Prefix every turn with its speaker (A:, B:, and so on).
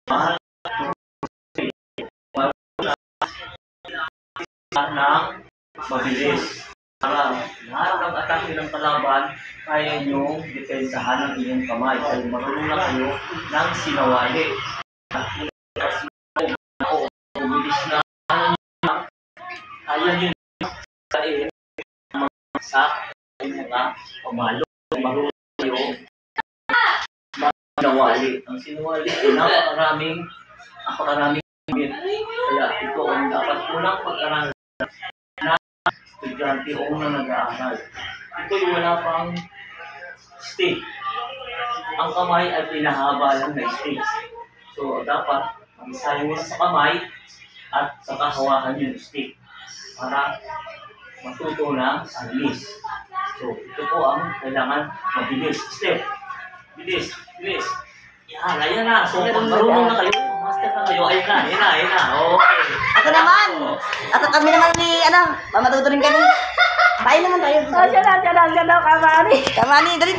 A: ng mabilis. Para lahat ng atake ng kalaban, kaya nyo depensahan ng inyong kamay. Kaya marunong na kayo ng sinawali. Mabilis na kaya nyo kain sa mga pamalo. Marunong kayo sinawali. Ang sinawali ay napakaraming bit. Kaya ito ang dapat unang pag-aralan na estudyante o na nag-aaral. Ito yung wala pang stick. Ang kamay ay pinahaba lang na stick. So dapat mag-isahin mo sa kamay at saka hawakan yung stick para matuto na ang bilis. So ito po ang kailangan mabilis. Step. Bilis. Yan, ayan na. So pag marunong na kayo, master na kayo, ayun na. Okay.
B: Ako naman. At kami naman ni, matuto rin kami. Kain naman tayo.
C: Siya na, kamani.
B: Kamani, dali.